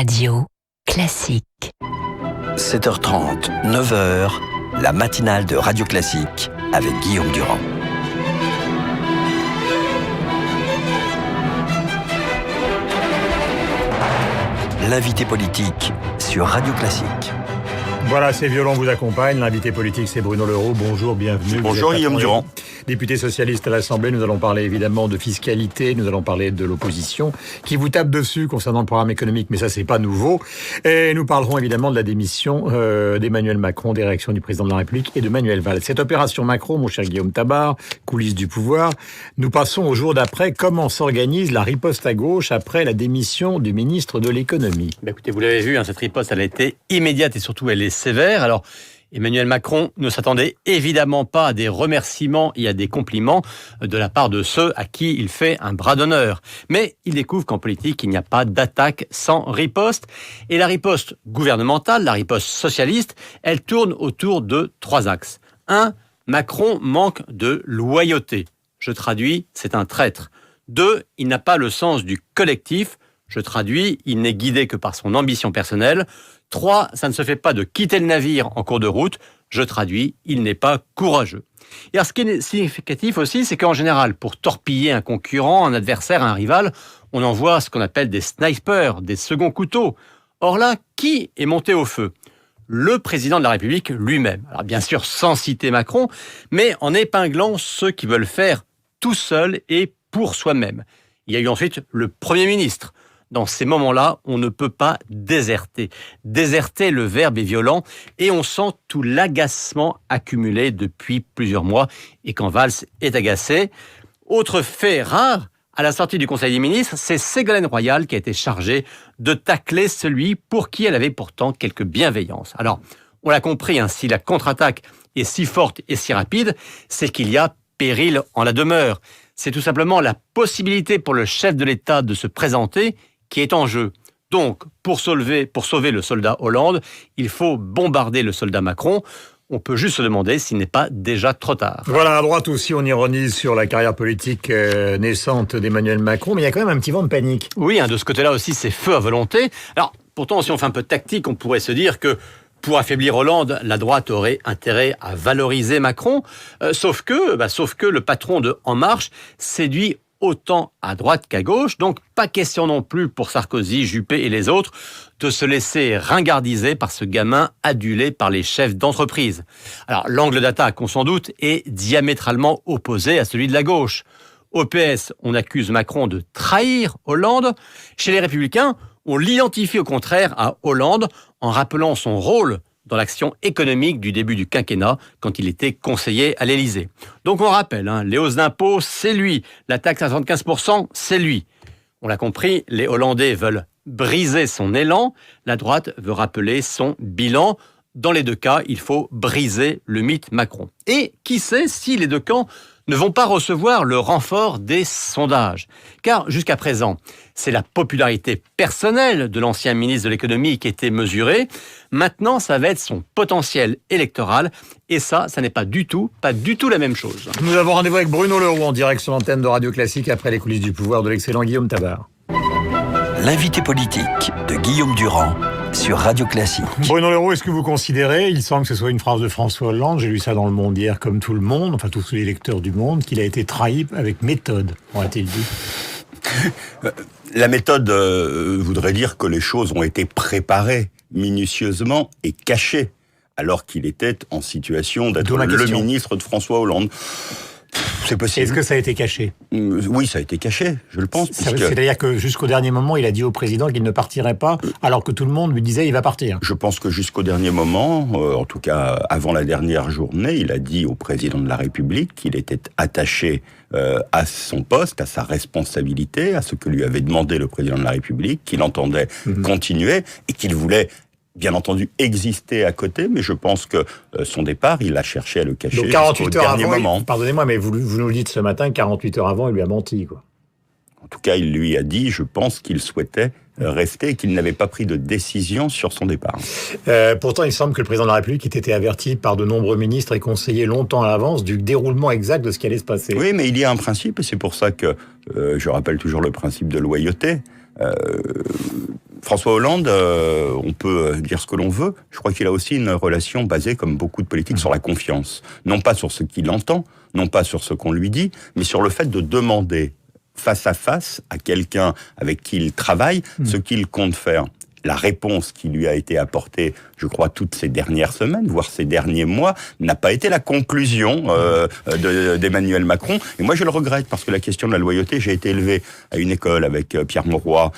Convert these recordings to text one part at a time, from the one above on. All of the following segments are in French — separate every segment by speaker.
Speaker 1: Radio Classique.
Speaker 2: 7h30, 9h, la matinale de Radio Classique avec Guillaume Durand. L'invité politique sur Radio Classique.
Speaker 3: Voilà, c'est Violon vous accompagne. L'invité politique, c'est Bruno Leroux. Bonjour, bienvenue.
Speaker 4: Bonjour Guillaume Durand.
Speaker 3: Député socialiste à l'Assemblée, nous allons parler évidemment de fiscalité, nous allons parler de l'opposition qui vous tape dessus concernant le programme économique, mais ça c'est pas nouveau. Et nous parlerons évidemment de la démission d'Emmanuel Macron, des réactions du président de la République et de Manuel Valls. Cette opération Macron, mon cher Guillaume Tabar, coulisses du pouvoir, nous passons au jour d'après. Comment s'organise la riposte à gauche après la démission du ministre de l'économie?
Speaker 4: Écoutez, vous l'avez vu, cette riposte elle a été immédiate et surtout elle est sévère. Alors Emmanuel Macron ne s'attendait évidemment pas à des remerciements et à des compliments de la part de ceux à qui il fait un bras d'honneur. Mais il découvre qu'en politique, il n'y a pas d'attaque sans riposte. Et la riposte gouvernementale, la riposte socialiste, elle tourne autour de 3 axes. 1. Macron manque de loyauté. Je traduis, c'est un traître. 2. Il n'a pas le sens du collectif. Je traduis, il n'est guidé que par son ambition personnelle. 3, ça ne se fait pas de quitter le navire en cours de route. Je traduis, il n'est pas courageux. Et alors, ce qui est significatif aussi, c'est qu'en général, pour torpiller un concurrent, un adversaire, un rival, on envoie ce qu'on appelle des snipers, des seconds couteaux. Or là, qui est monté au feu ? Le président de la République lui-même. Alors bien sûr, sans citer Macron, mais en épinglant ceux qui veulent faire tout seul et pour soi-même. Il y a eu ensuite le Premier ministre. Dans ces moments-là, on ne peut pas déserter. Déserter, le verbe est violent et on sent tout l'agacement accumulé depuis plusieurs mois et quand Valls est agacé. Autre fait rare, à la sortie du Conseil des ministres, c'est Ségolène Royal qui a été chargée de tacler celui pour qui elle avait pourtant quelque bienveillance. Alors, on l'a compris, si la contre-attaque est si forte et si rapide, c'est qu'il y a péril en la demeure. C'est tout simplement la possibilité pour le chef de l'État de se présenter qui est en jeu. Donc, pour sauver le soldat Hollande, il faut bombarder le soldat Macron. On peut juste se demander s'il n'est pas déjà trop tard.
Speaker 3: Voilà, à droite aussi, on ironise sur la carrière politique naissante d'Emmanuel Macron, mais il y a quand même un petit vent de panique.
Speaker 4: Oui, de ce côté-là aussi, c'est feu à volonté. Alors, pourtant, si on fait un peu de tactique, on pourrait se dire que pour affaiblir Hollande, la droite aurait intérêt à valoriser Macron, sauf que le patron de En Marche séduit autant à droite qu'à gauche, donc pas question non plus pour Sarkozy, Juppé et les autres de se laisser ringardiser par ce gamin adulé par les chefs d'entreprise. Alors l'angle d'attaque, on s'en doute, est diamétralement opposé à celui de la gauche. Au PS, on accuse Macron de trahir Hollande. Chez les Républicains, on l'identifie au contraire à Hollande en rappelant son rôle dans l'action économique du début du quinquennat, quand il était conseiller à l'Élysée. Donc on rappelle, les hausses d'impôts, c'est lui. La taxe à 75%, c'est lui. On l'a compris, les Hollandais veulent briser son élan. La droite veut rappeler son bilan. Dans les deux cas, il faut briser le mythe Macron. Et qui sait si les deux camps ne vont pas recevoir le renfort des sondages. Car jusqu'à présent, c'est la popularité personnelle de l'ancien ministre de l'économie qui était mesurée. Maintenant, ça va être son potentiel électoral. Et ça n'est pas du tout la même chose.
Speaker 3: Nous avons rendez-vous avec Bruno Leroux en direct sur l'antenne de Radio Classique après les coulisses du pouvoir de l'excellent Guillaume Tabar.
Speaker 2: L'invité politique de Guillaume Durand sur Radio Classique.
Speaker 3: Bruno Leroux, est-ce que vous considérez, il semble que ce soit une phrase de François Hollande, j'ai lu ça dans Le Monde hier comme tout le monde, enfin tous les lecteurs du Monde, qu'il a été trahi avec méthode, aurait-il dit?
Speaker 5: La méthode voudrait dire que les choses ont été préparées minutieusement et cachées, alors qu'il était en situation d'être le ministre de François Hollande. C'est possible.
Speaker 3: Est-ce que ça a été caché ?
Speaker 5: Oui, ça a été caché, je le pense.
Speaker 3: C'est-à-dire que jusqu'au dernier moment, il a dit au président qu'il ne partirait pas, alors que tout le monde lui disait il va partir.
Speaker 5: Je pense que jusqu'au dernier moment, en tout cas avant la dernière journée, il a dit au président de la République qu'il était attaché à son poste, à sa responsabilité, à ce que lui avait demandé le président de la République, qu'il entendait continuer et qu'il voulait bien entendu exister à côté, mais je pense que son départ, il a cherché à le cacher.
Speaker 3: Donc 48 heures avant,
Speaker 5: moment.
Speaker 3: Pardonnez-moi, mais vous nous le dites ce matin, 48 heures avant, il lui a menti, quoi.
Speaker 5: En tout cas, il lui a dit, je pense qu'il souhaitait rester et qu'il n'avait pas pris de décision sur son départ.
Speaker 3: Pourtant, il semble que le président de la République ait été averti par de nombreux ministres et conseillers longtemps à l'avance du déroulement exact de ce qui allait se passer.
Speaker 5: Oui, mais il y a un principe, et c'est pour ça que je rappelle toujours le principe de loyauté. François Hollande, on peut dire ce que l'on veut, je crois qu'il a aussi une relation basée, comme beaucoup de politiques, sur la confiance. Non pas sur ce qu'il entend, non pas sur ce qu'on lui dit, mais sur le fait de demander face à face à quelqu'un avec qui il travaille ce qu'il compte faire. La réponse qui lui a été apportée, je crois, toutes ces dernières semaines, voire ces derniers mois, n'a pas été la conclusion d'Emmanuel Macron. Et moi, je le regrette, parce que la question de la loyauté, j'ai été élevé à une école avec Pierre Mauroy,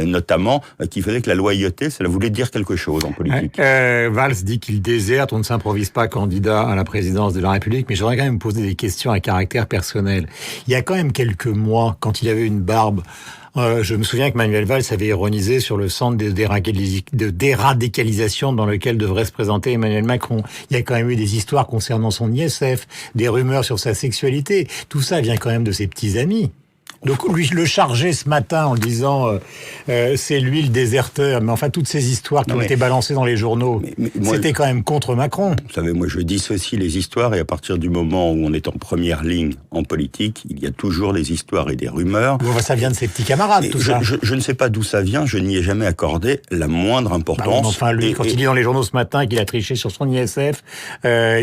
Speaker 5: notamment, qui faisait que la loyauté, cela voulait dire quelque chose en politique.
Speaker 3: Valls dit qu'il déserte, on ne s'improvise pas candidat à la présidence de la République, mais j'aurais quand même poser des questions à caractère personnel. Il y a quand même quelques mois, quand il avait une barbe, je me souviens que Manuel Valls avait ironisé sur le centre de déradicalisation dans lequel devrait se présenter Emmanuel Macron. Il y a quand même eu des histoires concernant son ISF, des rumeurs sur sa sexualité. Tout ça vient quand même de ses petits amis. Donc lui le charger ce matin en disant c'est lui le déserteur, mais enfin toutes ces histoires qui ont été balancées dans les journaux, moi, c'était quand même contre Macron.
Speaker 5: Vous savez, moi je dissocie les histoires, et à partir du moment où on est en première ligne en politique, il y a toujours des histoires et des rumeurs.
Speaker 3: Bon, ça vient de ses petits camarades, tout ça.
Speaker 5: Je ne sais pas d'où ça vient, je n'y ai jamais accordé la moindre importance.
Speaker 3: Enfin lui, quand il dit dans les journaux ce matin qu'il a triché sur son ISF,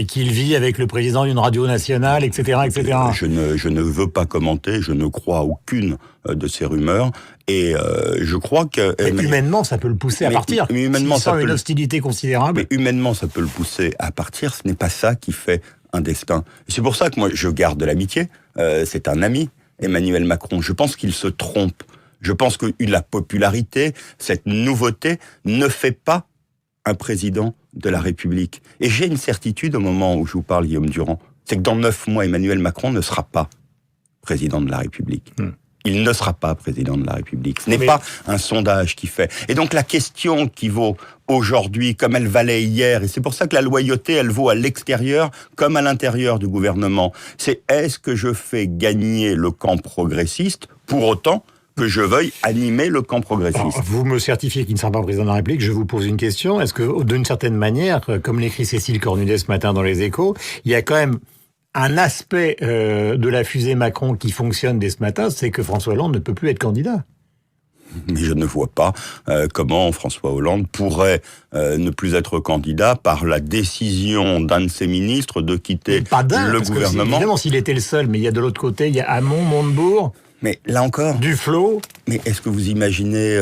Speaker 3: qu'il vit avec le président d'une radio nationale, etc., etc.
Speaker 5: Je ne veux pas commenter, je ne crois aucune de ces rumeurs, et je crois que...
Speaker 3: humainement, ça peut le pousser à partir.
Speaker 5: Mais humainement,
Speaker 3: ça peut une hostilité considérable.
Speaker 5: Mais humainement, ça peut le pousser à partir, ce n'est pas ça qui fait un destin. C'est pour ça que moi, je garde de l'amitié, c'est un ami, Emmanuel Macron. Je pense qu'il se trompe. Je pense que la popularité, cette nouveauté, ne fait pas un président de la République. Et j'ai une certitude au moment où je vous parle, Guillaume Durand, c'est que dans 9 mois, Emmanuel Macron ne sera pas président de la République. Il ne sera pas président de la République. Ce n'est pas un sondage qui fait. Et donc la question qui vaut aujourd'hui, comme elle valait hier, et c'est pour ça que la loyauté, elle vaut à l'extérieur comme à l'intérieur du gouvernement, c'est est-ce que je fais gagner le camp progressiste pour autant que je veuille animer le camp progressiste.
Speaker 3: Alors, vous me certifiez qu'il ne sera pas président de la République, je vous pose une question. Est-ce que, d'une certaine manière, comme l'écrit Cécile Cornudet ce matin dans Les Échos, il y a quand même un aspect de la fusée Macron qui fonctionne dès ce matin, c'est que François Hollande ne peut plus être candidat.
Speaker 5: Mais je ne vois pas comment François Hollande pourrait ne plus être candidat par la décision d'un de ses ministres de quitter le gouvernement.
Speaker 3: Évidemment, s'il était le seul, mais il y a de l'autre côté, il y a Hamon, Montebourg.
Speaker 5: Mais là encore...
Speaker 3: Duflot.
Speaker 5: Mais est-ce que vous imaginez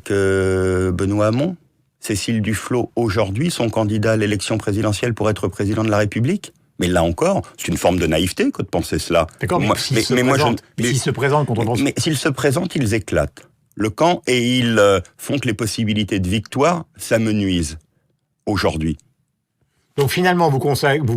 Speaker 5: que Benoît Hamon, Cécile Duflot, aujourd'hui, sont candidats à l'élection présidentielle pour être président de la République ? Mais là encore, c'est une forme de naïveté que de penser cela.
Speaker 3: D'accord, mais s'ils se présentent contre François...
Speaker 5: Mais s'ils se présentent, ils éclatent le camp et ils font que les possibilités de victoire s'amenuisent aujourd'hui.
Speaker 3: Donc finalement, vous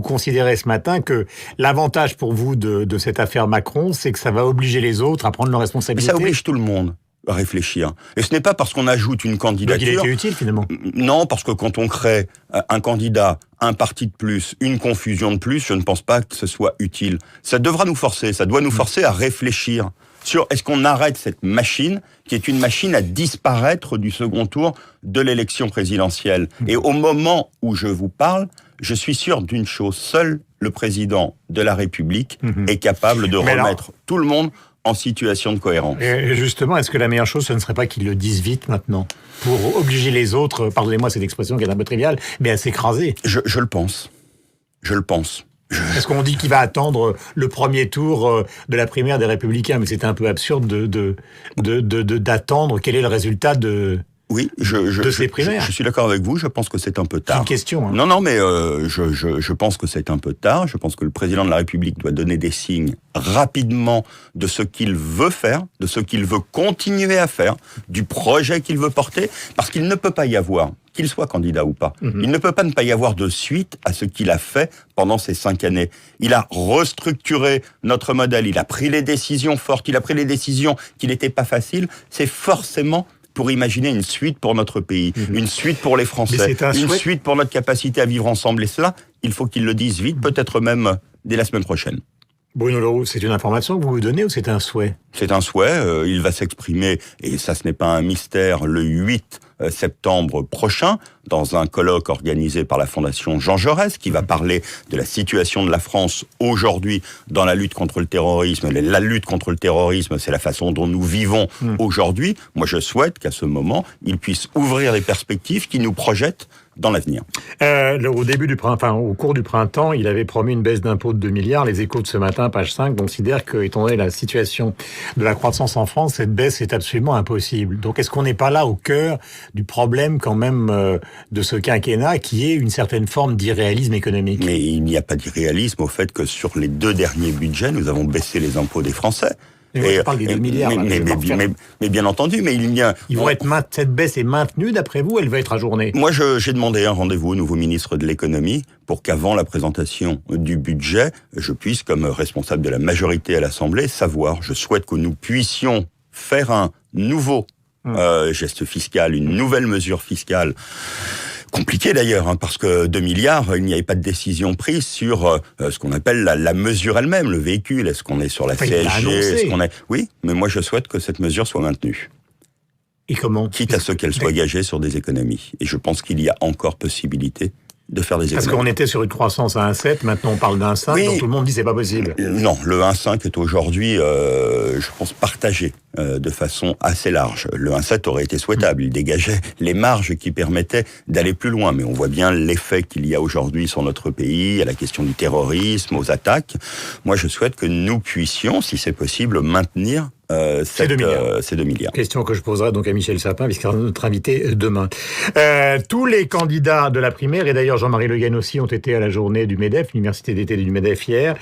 Speaker 3: considérez ce matin que l'avantage pour vous de cette affaire Macron, c'est que ça va obliger les autres à prendre leurs responsabilités.
Speaker 5: Mais ça oblige tout le monde à réfléchir. Et ce n'est pas parce qu'on ajoute une candidature...
Speaker 3: Donc il a été utile finalement.
Speaker 5: Non, parce que quand on crée un candidat, un parti de plus, une confusion de plus, je ne pense pas que ce soit utile. Ça devra nous forcer, ça doit nous forcer à réfléchir sur est-ce qu'on arrête cette machine qui est une machine à disparaître du second tour de l'élection présidentielle. Et au moment où je vous parle, je suis sûr d'une chose, seul le président de la République est capable de remettre tout le monde en situation de cohérence.
Speaker 3: Et justement, est-ce que la meilleure chose, ce ne serait pas qu'ils le disent vite maintenant, pour obliger les autres, pardonnez-moi cette expression qui est un peu triviale, mais à s'écraser? Je le pense. Je le pense. Est-ce qu'on dit qu'il va attendre le premier tour de la primaire des Républicains? Mais c'est un peu absurde d'attendre quel est le résultat de ces primaires.
Speaker 5: Je suis d'accord avec vous, je pense que c'est un peu tard.
Speaker 3: C'est une question. Hein.
Speaker 5: Non, mais je pense que c'est un peu tard. Je pense que le président de la République doit donner des signes rapidement de ce qu'il veut faire, de ce qu'il veut continuer à faire, du projet qu'il veut porter, parce qu'il ne peut pas y avoir, qu'il soit candidat ou pas, il ne peut pas ne pas y avoir de suite à ce qu'il a fait pendant ces 5 années. Il a restructuré notre modèle, il a pris les décisions fortes, il a pris les décisions qui n'étaient pas faciles. C'est forcément pour imaginer une suite pour notre pays, une suite pour les Français, suite pour notre capacité à vivre ensemble. Et cela, il faut qu'ils le disent vite, peut-être même dès la semaine prochaine.
Speaker 3: Bruno Le Roux, c'est une information que vous vous donnez ou c'est un souhait ?
Speaker 5: C'est un souhait, il va s'exprimer, et ça ce n'est pas un mystère, le 8 septembre prochain, dans un colloque organisé par la Fondation Jean Jaurès, qui va parler de la situation de la France aujourd'hui dans la lutte contre le terrorisme. La lutte contre le terrorisme, c'est la façon dont nous vivons aujourd'hui. Moi, je souhaite qu'à ce moment, il puisse ouvrir des perspectives qui nous projettent dans l'avenir.
Speaker 3: Au cours du printemps, il avait promis une baisse d'impôts de 2 milliards. Les Échos de ce matin, page 5, considèrent que, étant donné la situation de la croissance en France, cette baisse est absolument impossible. Donc, est-ce qu'on n'est pas là au cœur du problème, quand même, de ce quinquennat, qui est une certaine forme d'irréalisme économique ?
Speaker 5: Mais il n'y a pas d'irréalisme au fait que sur les 2 derniers budgets, nous avons baissé les impôts des Français.
Speaker 3: Je parle des 2 milliards.
Speaker 5: Mais bien entendu, mais il y a...
Speaker 3: Cette baisse est maintenue, d'après vous, elle va être ajournée ?
Speaker 5: Moi, j'ai demandé un rendez-vous au nouveau ministre de l'économie pour qu'avant la présentation du budget, je puisse, comme responsable de la majorité à l'Assemblée, savoir. Je souhaite que nous puissions faire un nouveau geste fiscal, une nouvelle mesure fiscale. Compliqué d'ailleurs, parce que 2 milliards, il n'y avait pas de décision prise sur ce qu'on appelle la mesure elle-même, le véhicule. Est-ce qu'on est sur la CSG ? Est-ce qu'on est... Oui, mais moi je souhaite que cette mesure soit maintenue.
Speaker 3: Et comment ?
Speaker 5: Quitte à ce qu'elle soit gagée sur des économies. Et je pense qu'il y a encore possibilité de faire des économies.
Speaker 3: Parce qu'on était sur une croissance à 1,7, maintenant on parle d'1,5, oui. Donc tout le monde dit c'est pas possible.
Speaker 5: Non, le 1,5 est aujourd'hui, je pense, partagé de façon assez large. Le 1,7 aurait été souhaitable, il dégageait les marges qui permettaient d'aller plus loin, mais on voit bien l'effet qu'il y a aujourd'hui sur notre pays, à la question du terrorisme, aux attaques. Moi, je souhaite que nous puissions, si c'est possible, maintenir ces 2 milliards.
Speaker 3: Question que je poserai donc à Michel Sapin, puisqu'il sera notre invité demain. Tous les candidats de la primaire, et d'ailleurs Jean-Marie Le Guen aussi, ont été à la journée du MEDEF, l'université d'été du MEDEF hier.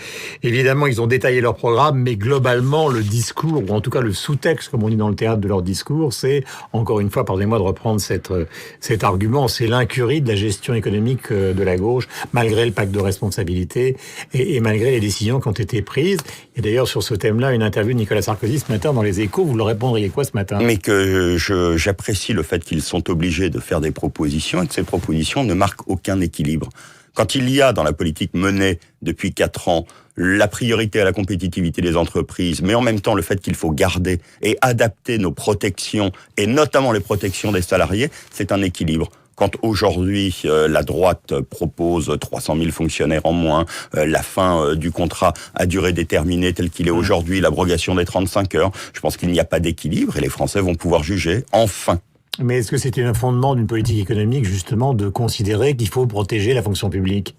Speaker 3: Évidemment, ils ont détaillé leur programme, mais globalement, le discours, ou en tout cas le sous-texte, comme on dit dans le théâtre de leur discours, c'est, encore une fois, pardonnez-moi de reprendre cet argument, c'est l'incurie de la gestion économique de la gauche, malgré le pacte de responsabilité et malgré les décisions qui ont été prises. Et d'ailleurs, sur ce thème-là, une interview de Nicolas Sarkozy ce matin dans les Échos, vous leur répondriez quoi ce matin ?
Speaker 5: Mais que j'apprécie le fait qu'ils sont obligés de faire des propositions et que ces propositions ne marquent aucun équilibre. Quand il y a dans la politique menée depuis 4 ans la priorité à la compétitivité des entreprises, mais en même temps le fait qu'il faut garder et adapter nos protections, et notamment les protections des salariés, c'est un équilibre. Quand aujourd'hui la droite propose 300 000 fonctionnaires en moins, la fin du contrat à durée déterminée tel qu'il est aujourd'hui, l'abrogation des 35 heures, je pense qu'il n'y a pas d'équilibre et les Français vont pouvoir juger, enfin.
Speaker 3: Mais est-ce que c'était un fondement d'une politique économique, justement, de considérer qu'il faut protéger la fonction publique ?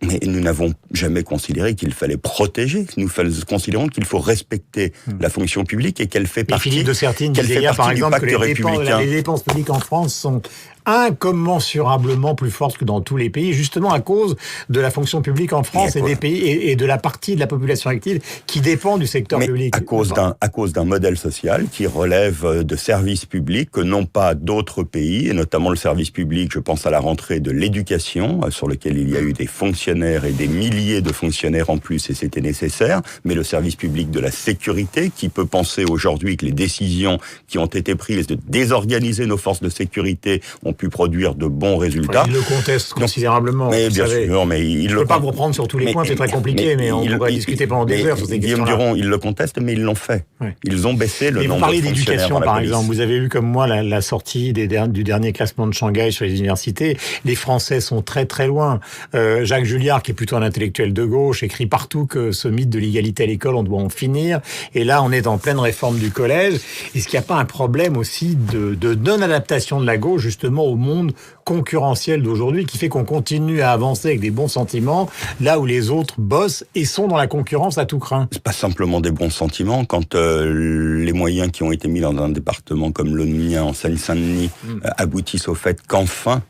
Speaker 5: Mais nous n'avons jamais considéré qu'il fallait protéger. Nous considérons qu'il faut respecter la fonction publique et qu'elle fait partie.
Speaker 3: Philippe de Sertine disait hier, par exemple, que les dépenses publiques en France sont incommensurablement plus fortes que dans tous les pays, justement à cause de la fonction publique en France et des pays et de la partie de la population active qui dépend du secteur public.
Speaker 5: À cause d'un modèle social qui relève de services publics que n'ont pas d'autres pays, et notamment le service public, je pense à la rentrée de l'éducation, sur lequel il y a eu des fonctionnaires et des milliers de fonctionnaires en plus, et c'était nécessaire, mais le service public de la sécurité, qui peut penser aujourd'hui que les décisions qui ont été prises de désorganiser nos forces de sécurité ont pu produire de bons résultats.
Speaker 3: Il le conteste considérablement.
Speaker 5: Mais bien sûr, mais
Speaker 3: je ne peux pas vous reprendre sur tous les points, c'est très compliqué, mais on pourrait discuter pendant des heures sur ces questions-là.
Speaker 5: Guillaume Durand, ils le contestent, mais ils l'ont fait. Oui. Ils ont baissé le nombre de fonctionnaires.
Speaker 3: Vous parlez d'éducation, par exemple. Vous avez vu comme moi la sortie du dernier classement de Shanghai sur les universités. Les Français sont très très loin. Jacques Julliard, qui est plutôt un intellectuel de gauche, écrit partout que ce mythe de l'égalité à l'école, on doit en finir. Et là, on est en pleine réforme du collège. Est-ce qu'il n'y a pas un problème aussi de non-adaptation de la gauche, justement, au monde concurrentiel d'aujourd'hui, qui fait qu'on continue à avancer avec des bons sentiments, là où les autres bossent et sont dans la concurrence à tout crin?
Speaker 5: C'est pas simplement des bons sentiments. Quand les moyens qui ont été mis dans un département comme le mien, en Seine-Saint-Denis, aboutissent au fait qu'enfin,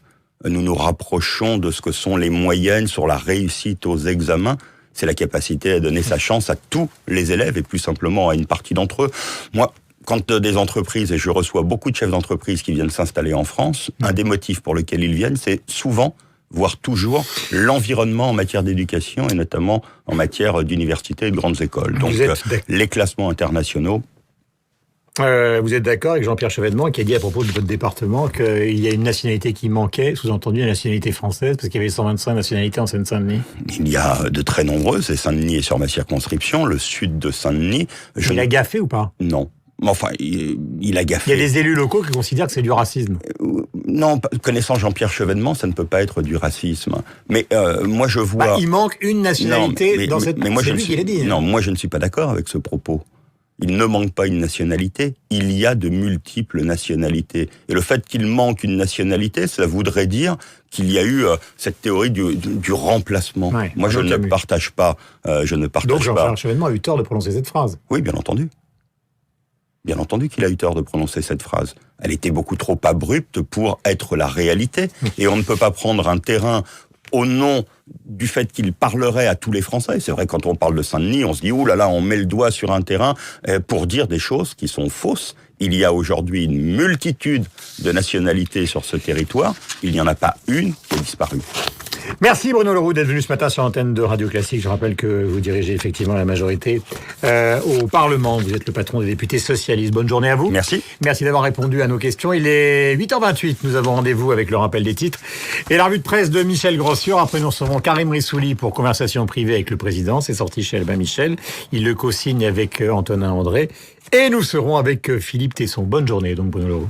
Speaker 5: nous nous rapprochons de ce que sont les moyennes sur la réussite aux examens, c'est la capacité à donner sa chance à tous les élèves et plus simplement à une partie d'entre eux. Moi, quand des entreprises, et je reçois beaucoup de chefs d'entreprise qui viennent s'installer en France, un des motifs pour lesquels ils viennent, c'est souvent, voire toujours, l'environnement en matière d'éducation et notamment en matière d'université et de grandes écoles. Donc les classements internationaux,
Speaker 3: Vous êtes d'accord avec Jean-Pierre Chevènement qui a dit à propos de votre département qu'il y a une nationalité qui manquait, sous-entendu la nationalité française, parce qu'il y avait 125 nationalités en Seine-Saint-Denis?
Speaker 5: Il y a de très nombreuses, et Saint-Denis est sur ma circonscription, le sud de Saint-Denis.
Speaker 3: Il a gaffé ou pas?
Speaker 5: Non. Enfin, il a gaffé.
Speaker 3: Il y a des élus locaux qui considèrent que c'est du racisme.
Speaker 5: Non, connaissant Jean-Pierre Chevènement, ça ne peut pas être du racisme. Mais moi, je vois...
Speaker 3: il manque une nationalité dans cette...
Speaker 5: Mais moi,
Speaker 3: c'est lui qui l'a dit.
Speaker 5: Non, moi, je ne suis pas d'accord avec ce propos. Il ne manque pas une nationalité, il y a de multiples nationalités. Et le fait qu'il manque une nationalité, cela voudrait dire qu'il y a eu cette théorie du remplacement.
Speaker 3: Ouais,
Speaker 5: moi, je ne partage pas.
Speaker 3: Donc Jean-Pierre Chevènement a eu tort de prononcer cette phrase.
Speaker 5: Oui, bien entendu. Bien entendu qu'il a eu tort de prononcer cette phrase. Elle était beaucoup trop abrupte pour être la réalité. Et on ne peut pas prendre un terrain au nom du fait qu'il parlerait à tous les Français. C'est vrai, quand on parle de Saint-Denis, on se dit, ouh là là, on met le doigt sur un terrain pour dire des choses qui sont fausses. Il y a aujourd'hui une multitude de nationalités sur ce territoire. Il n'y en a pas une qui a disparu.
Speaker 3: Merci Bruno Leroux d'être venu ce matin sur l'antenne de Radio Classique. Je rappelle que vous dirigez effectivement la majorité au Parlement. Vous êtes le patron des députés socialistes. Bonne journée à vous.
Speaker 5: Merci.
Speaker 3: Merci d'avoir répondu à nos questions. Il est 8h28. Nous avons rendez-vous avec le rappel des titres et la revue de presse de Michel Grossior. Après, nous recevons Karim Rissouli pour conversation privée avec le président. C'est sorti chez Albin Michel. Il le co-signe avec Antonin André. Et nous serons avec Philippe Tesson. Bonne journée donc Bruno Leroux.